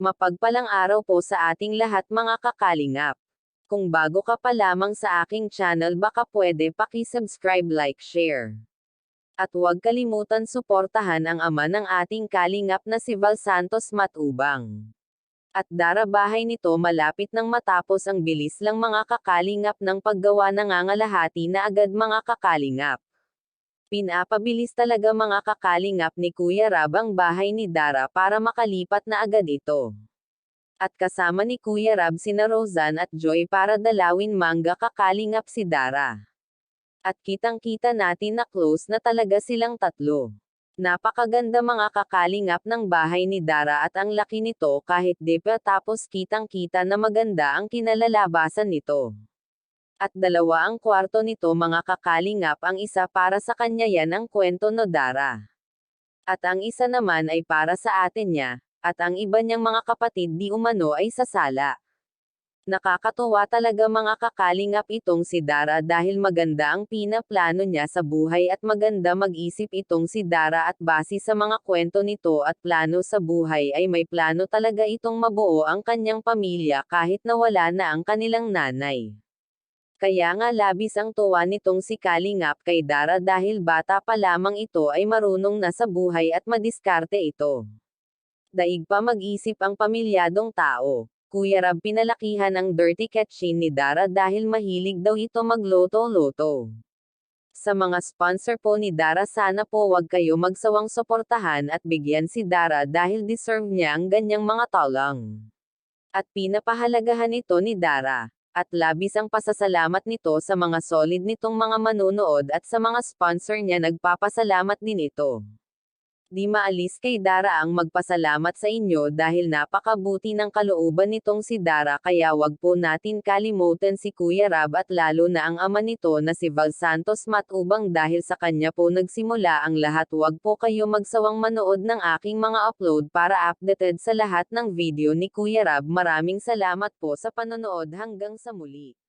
Mapagpalang araw po sa ating lahat mga kakalingap. Kung bago ka pa lamang sa aking channel baka pwede paki-subscribe, like, share. At huwag kalimutan suportahan ang ama ng ating kalingap na si Val Santos Matubang. At darabahay nito malapit nang matapos ang bilis lang mga kakalingap ng paggawa nangangalahati na agad mga kakalingap. Pinapabilis talaga mga kakalingap ni Kuya Rab ang bahay ni Dara para makalipat na agad ito. At kasama ni Kuya Rab sina Rozan at Joy para dalawin mangga kakalingap si Dara. At kitang-kita natin na close na talaga silang tatlo. Napakaganda mga kakalingap ng bahay ni Dara at ang laki nito kahit di pa tapos kitang-kita na maganda ang kinalalabasan nito. At dalawa ang kwarto nito mga kakalingap, ang isa para sa kanya, yan ang kwento no Dara. At ang isa naman ay para sa atin niya, at ang iba niyang mga kapatid di umano ay sa sala. Nakakatuwa talaga mga kakalingap itong si Dara dahil maganda ang pinaplano niya sa buhay at maganda mag-isip itong si Dara at base sa mga kwento nito at plano sa buhay ay may plano talaga itong mabuo ang kanyang pamilya kahit nawala na ang kanilang nanay. Kaya nga labis ang tuwa nitong si Kalingap kay Dara dahil bata pa lamang ito ay marunong na sa buhay at madiskarte ito. Daig pa mag-isip ang pamilyadong tao. Kuya Rab pinalakihan ang dirty kitchen ni Dara dahil mahilig daw ito magloto-loto. Sa mga sponsor po ni Dara sana po wag kayo magsawang suportahan at bigyan si Dara dahil deserve niya ang ganyang mga talang. At pinapahalagahan ito ni Dara. At labis ang pasasalamat nito sa mga solid nitong mga manunood at sa mga sponsor niya, nagpapasalamat din ito. Di maalis kay Dara ang magpasalamat sa inyo dahil napakabuti ng kalooban nitong si Dara, kaya wag po natin kalimutan si Kuya Rab at lalo na ang ama nito na si Val Santos Matubang dahil sa kanya po nagsimula ang lahat. Wag po kayo magsawang manood ng aking mga upload para updated sa lahat ng video ni Kuya Rab. Maraming salamat po sa panonood, hanggang sa muli.